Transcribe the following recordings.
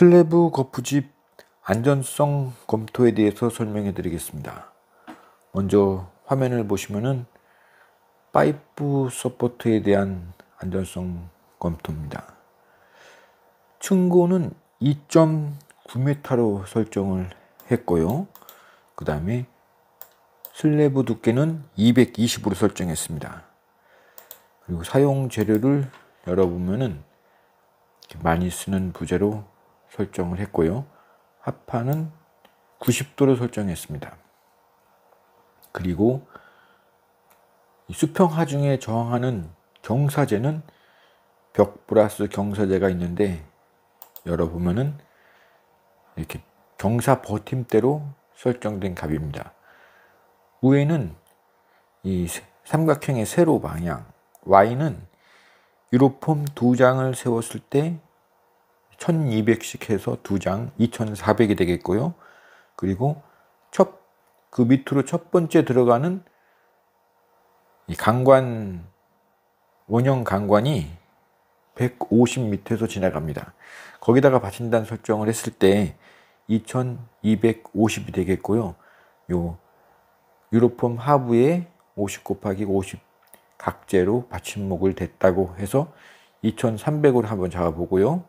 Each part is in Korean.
슬래브 거푸집 안전성 검토에 대해서 설명해 드리겠습니다. 먼저 화면을 보시면은 파이프 서포트에 대한 안전성 검토입니다. 층고는 2.9m로 설정을 했고요. 그 다음에 슬래브 두께는 220으로 설정했습니다. 그리고 사용 재료를 열어보면은 많이 쓰는 부재로 설정을 했고요. 합판은 90도로 설정했습니다. 그리고 수평 하중에 저항하는 경사재는 벽 플러스 경사재가 있는데 열어보면은 이렇게 경사 버팀대로 설정된 값입니다. 위에는 이 삼각형의 세로 방향, Y는 유로폼 2장을 세웠을 때 1200씩 해서 2장 2400이 되겠고요. 그리고 그 밑으로 첫 번째 들어가는 이 강관, 원형 강관이 150m에서 지나갑니다. 거기다가 받친다는 설정을 했을 때 2250이 되겠고요. 요 유로폼 하부에 50 곱하기 50 각재로 받침목을 댔다고 해서 2300으로 한번 잡아보고요.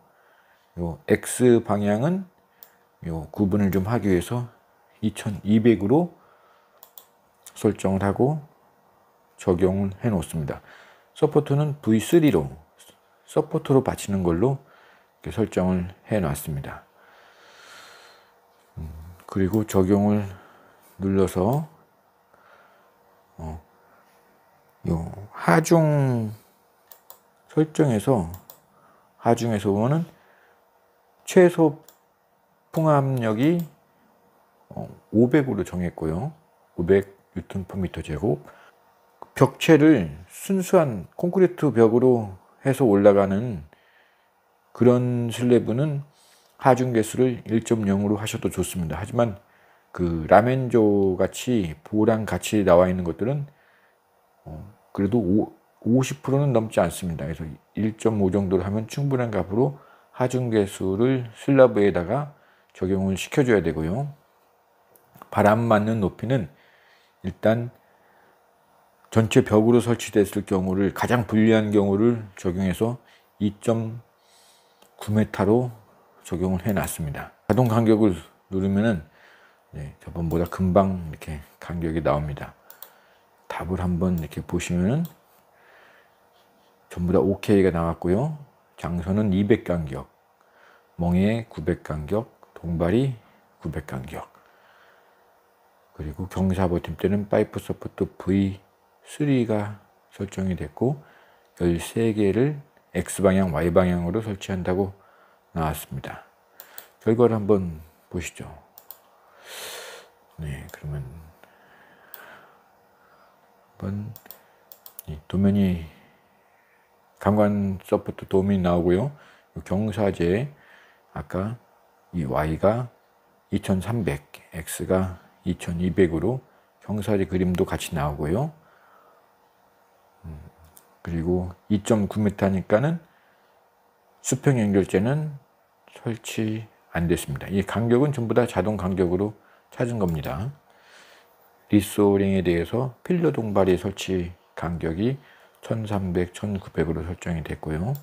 요 X 방향은 요 구분을 좀 하기 위해서 2200으로 설정을 하고 적용을 해 놓습니다. 서포트는 V3로 서포트로 받치는 걸로 이렇게 설정을 해 놨습니다. 그리고 적용을 눌러서 요 하중 설정에서 하중에서 보면은 최소 풍압력이 500으로 정했고요. 500Nm 제곱. 벽체를 순수한 콘크리트 벽으로 해서 올라가는 그런 슬래브는 하중 개수를 1.0으로 하셔도 좋습니다. 하지만 그 라멘조 같이 보랑 같이 나와 있는 것들은 그래도 50%는 넘지 않습니다. 그래서 1.5 정도로 하면 충분한 값으로 하중 개수를 슬래브에다가 적용을 시켜줘야 되고요. 바람 맞는 높이는 일단 전체 벽으로 설치됐을 경우를 가장 불리한 경우를 적용해서 2.9m로 적용을 해 놨습니다. 자동 간격을 누르면은 저번보다 금방 이렇게 간격이 나옵니다. 답을 한번 이렇게 보시면은 전부 다 OK가 나왔고요. 장선은 200 간격, 멍에 900 간격, 동발이 900 간격. 그리고 경사 버팀대는 파이프 서포트 V3가 설정이 됐고 13개를 X방향, Y방향으로 설치한다고 나왔습니다. 결과를 한번 보시죠. 네, 그러면 한번 도면이 강관 서포트 도면이 나오고요. 경사재 아까 이 Y가 2300, X가 2200으로 경사재 그림도 같이 나오고요. 그리고 2.9m니까는 수평 연결재는 설치 안 됐습니다. 이 간격은 전부 다 자동 간격으로 찾은 겁니다. 리소링에 대해서 필러 동발이 설치 간격이 1300, 1900으로 설정이 됐고요.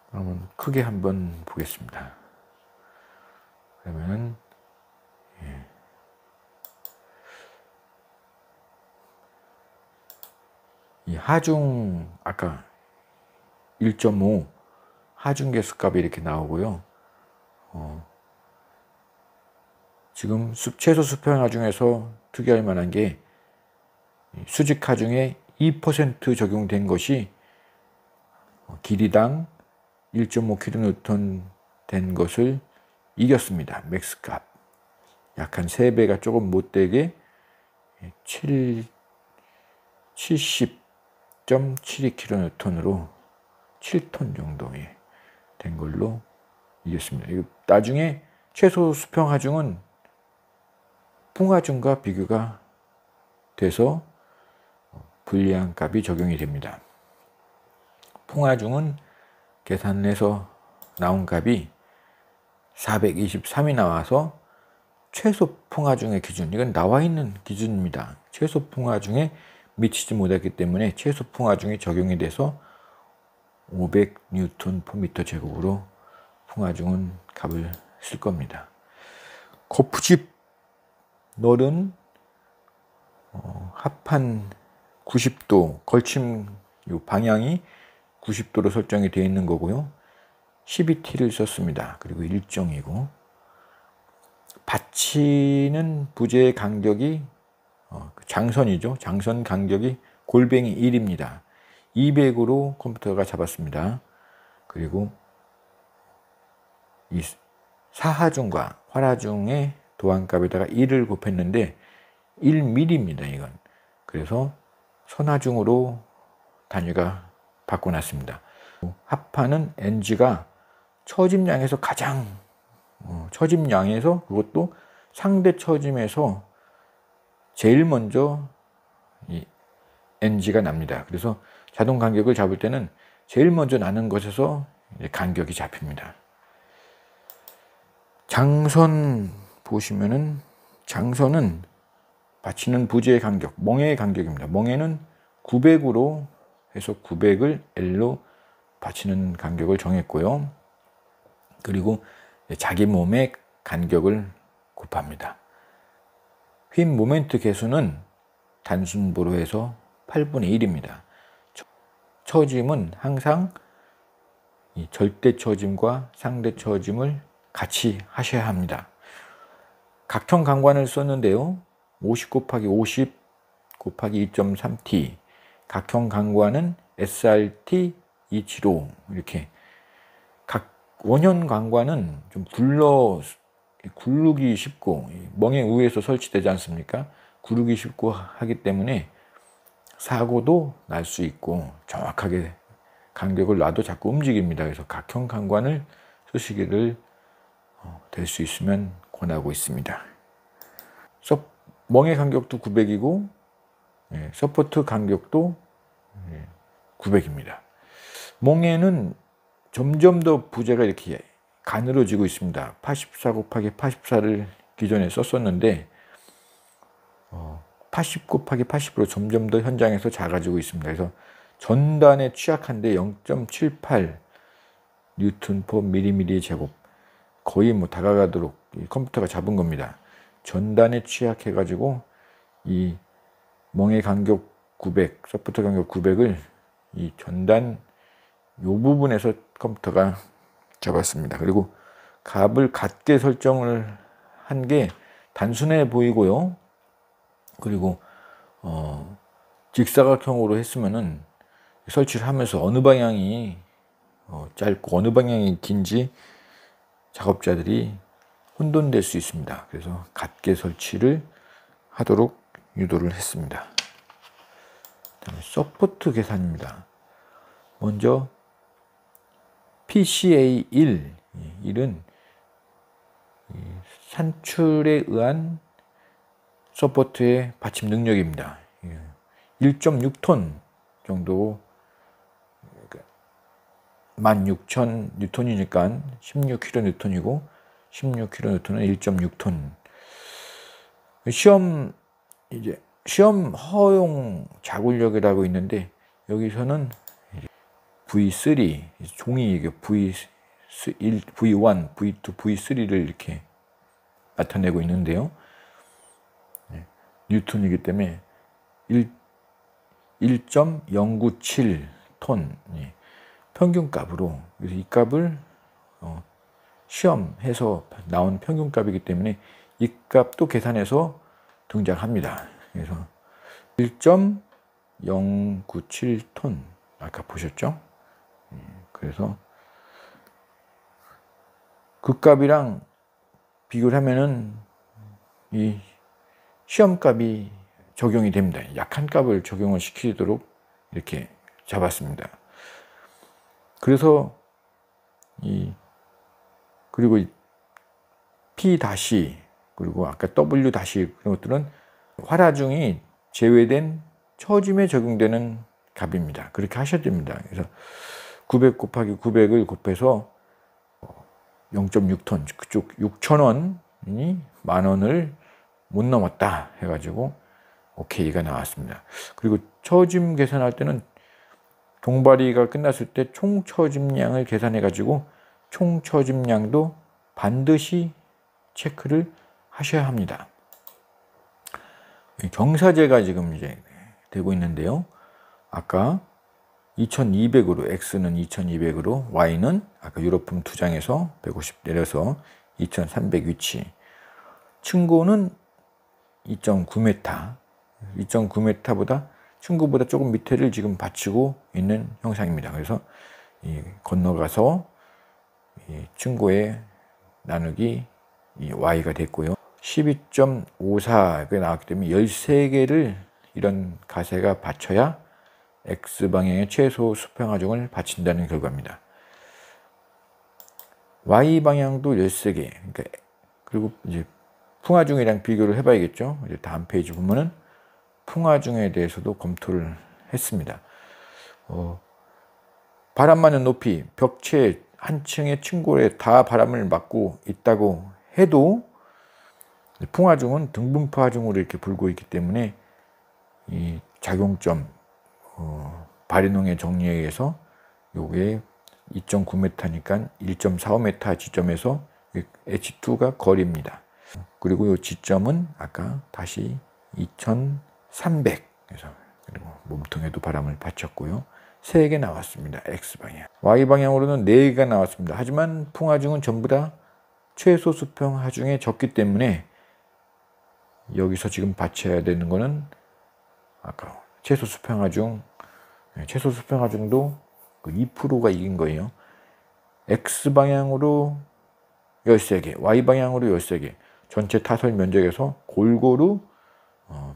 그러면 크게 한번 보겠습니다. 그러면은 이 하중 아까 1.5 하중 개수 값이 이렇게 나오고요. 지금 최소 수평 하중에서 특이할 만한 게 수직 하중에 2% 적용된 것이 길이당 1.5kN 된 것을 이겼습니다. 맥스 값. 약 한 3배가 조금 못되게 70.72kN으로 7톤 정도 된 걸로 이겼습니다. 나중에 최소 수평 하중은 풍하중과 비교가 돼서 불리한 값이 적용이 됩니다. 풍하중은 계산해서 나온 값이 423이 나와서 최소 풍화중의 기준, 이건 나와 있는 기준입니다. 최소 풍화중에 미치지 못했기 때문에 최소 풍화중이 적용이 돼서 500Nm/m 제곱으로 풍화중은 값을 쓸 겁니다. 거푸집 널은 합한 90도, 걸침 방향이 90도로 설정이 되어 있는 거고요. 12T를 썼습니다. 그리고 일정이고, 받치는 부재의 간격이 장선이죠. 장선 간격이 골뱅이 1입니다. 200으로 컴퓨터가 잡았습니다. 그리고 이 사하중과 활하중의 도안값에다가 1을 곱했는데 1mm입니다. 이건. 그래서 선하중으로 단위가 바꿔놨습니다. 합하는 NG가 처짐량에서 가장 처짐량에서, 그것도 상대 처짐에서 제일 먼저 이 NG가 납니다. 그래서 자동 간격을 잡을 때는 제일 먼저 나는 것에서 간격이 잡힙니다. 장선 보시면은, 장선은 받치는 부재의 간격, 멍에의 간격입니다. 멍에는 900으로 해서 900을 L로 받치는 간격을 정했고요. 그리고 자기 몸의 간격을 곱합니다. 휨 모멘트 계수는 단순보로 해서 8분의 1입니다. 처짐은 항상 이 절대 처짐과 상대 처짐을 같이 하셔야 합니다. 각형 강관을 썼는데요. 50 곱하기 50 곱하기 2.3T. 각형 강관은 SRT 275. 이렇게. 원형 강관은 좀 굴르기 쉽고, 멍에 위에서 설치되지 않습니까? 굴르기 쉽고 하기 때문에 사고도 날 수 있고, 정확하게 간격을 놔도 자꾸 움직입니다. 그래서 각형 강관을 쓰시기를 될 수 있으면 권하고 있습니다. 멍의 간격도 900이고 서포트 간격도 900입니다. 멍에는 점점 더 부재가 이렇게 가늘어지고 있습니다. 84 곱하기 84를 기존에 썼었는데 80 곱하기 80으로 점점 더 현장에서 작아지고 있습니다. 그래서 전단에 취약한데 0.78 Nm/mm 제곱, 거의 뭐 다가가도록 컴퓨터가 잡은 겁니다. 전단에 취약해가지고 이 멍의 간격 900, 서포트 간격 900을 이 전단 요 부분에서 컴퓨터가 잡았습니다. 그리고 값을 같게 설정을 한 게 단순해 보이고요. 그리고 직사각형으로 했으면은 설치를 하면서 어느 방향이 짧고 어느 방향이 긴지 작업자들이 혼돈될 수 있습니다. 그래서 같게 설치를 하도록 유도를 했습니다. 그다음에 서포트 계산입니다. 먼저 PCA1, 1은 산출에 의한 서포트의 받침 능력입니다. 1.6톤 정도, 16,000N이니까 16kN이고 16kN은 1.6톤. 시험 허용 자굴력이라고 있는데, 여기서는 V3 종이 V1, V2, V3를 이렇게 나타내고 있는데요. 뉴턴이기 때문에 1.097톤 평균값으로, 그래서 이 값을 시험해서 나온 평균값이기 때문에 이 값도 계산해서 등장합니다. 그래서 1.097톤 아까 보셨죠? 그래서 그 값이랑 비교를 하면은 이 시험값이 적용이 됩니다. 약한 값을 적용을 시키도록 이렇게 잡았습니다. 그래서 그리고 P 다시, 그리고 아까 W 다시, 그런 것들은 활하중이 제외된 처짐에 적용되는 값입니다. 그렇게 하셔야 됩니다. 그래서 900 곱하기 900을 곱해서 0.6톤, 그쪽 6,000원이 10,000원을 못 넘었다 해가지고 오케이가 나왔습니다. 그리고 처짐 계산할 때는 동바리가 끝났을 때 총 처짐량을 계산해가지고 총 처짐량도 반드시 체크를 하셔야 합니다. 경사제가 지금 이제 되고 있는데요. 아까 2200으로, X는 2200으로, Y는 아까 유로품 2장에서 150 내려서 2300 위치. 층고는 2.9m, 2.9m보다 층고보다 조금 밑에를 지금 받치고 있는 형상입니다. 그래서 이 건너가서 이 층고의 나누기 이 Y가 됐고요. 12.54가 나왔기 때문에 13개를 이런 가세가 받쳐야 X방향의 최소 수평 하중을 받친다는 결과입니다. Y방향도 13개. 그러니까 그리고 이제 풍하중이랑 비교를 해봐야겠죠. 이제 다음 페이지 보면은 풍하중에 대해서도 검토를 했습니다. 바람 맞는 높이, 벽체 한 층의 층골에 다 바람을 맞고 있다고 해도 풍하중은 등분포 하중으로 이렇게 불고 있기 때문에 이 작용점, 발인홍의 정리에 의해서 요게 2.9m니까 1.45m 지점에서 H2가 거리입니다. 그리고 이 지점은 아까 다시 2300, 그래서 그리고 몸통에도 바람을 받쳤고요. 3개 나왔습니다. X방향. Y방향으로는 4개가 나왔습니다. 하지만 풍하중은 전부 다 최소 수평 하중에 적기 때문에 여기서 지금 받쳐야 되는 거는 아까 최소 수평 하중, 최소 수평 하중도 그 2%가 이긴 거예요. X방향으로 13개, Y방향으로 13개, 전체 타설 면적에서 골고루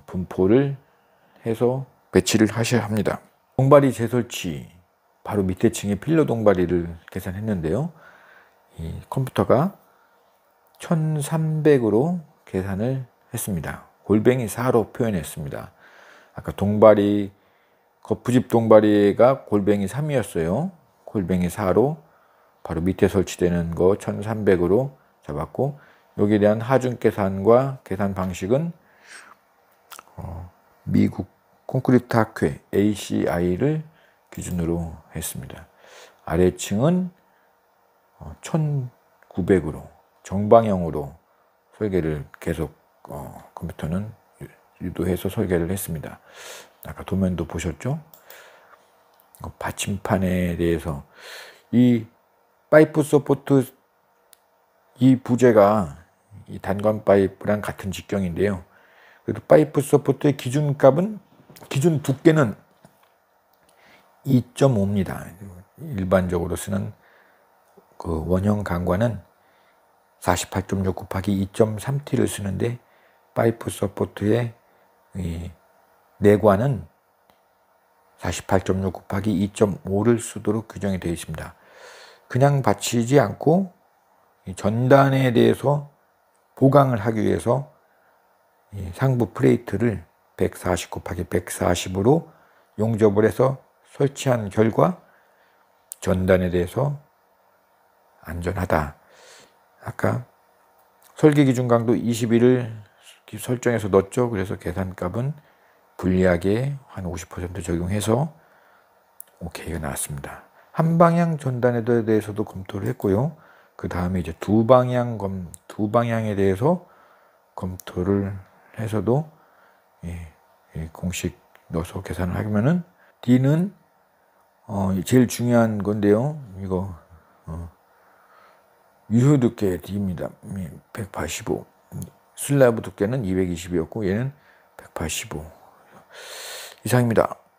분포를 해서 배치를 하셔야 합니다. 동바리 재설치, 바로 밑에 층에 필러 동바리를 계산했는데요. 이 컴퓨터가 1300으로 계산을 했습니다. 골뱅이 4로 표현했습니다. 아까 동바리, 거푸집 동바리가 골뱅이 3이었어요. 골뱅이 4로 바로 밑에 설치되는 거 1300으로 잡았고, 여기에 대한 하중 계산과 계산 방식은 미국 콘크리트 학회 ACI를 기준으로 했습니다. 아래층은 1900으로 정방형으로 설계를 계속 컴퓨터는 유도해서 설계를 했습니다. 아까 도면도 보셨죠? 받침판에 대해서 이 파이프 서포트 이 부재가 이 단관 파이프랑 같은 직경인데요. 그래도 파이프 서포트의 기준값은, 기준 두께는 2.5입니다. 일반적으로 쓰는 그 원형 강관은 48.6 곱하기 2.3T를 쓰는데, 파이프 서포트의 이 내관은 48.6 곱하기 2.5를 쓰도록 규정이 되어 있습니다. 그냥 받치지 않고 이 전단에 대해서 보강을 하기 위해서 이 상부 플레이트를 140 곱하기 140으로 용접을 해서 설치한 결과 전단에 대해서 안전하다. 아까 설계 기준 강도 21을 설정해서 넣었죠. 그래서 계산값은 불리하게 한 50% 적용해서 오케이가 나왔습니다. 한 방향 전단에 대해서도 검토를 했고요. 그 다음에 이제 두 방향에 대해서 검토를 해서도 공식 넣어서 계산을 하면은 D는 제일 중요한 건데요. 이거 유효 두께 D입니다. 185. 슬라브 두께는 220이었고 얘는 185. 이상입니다.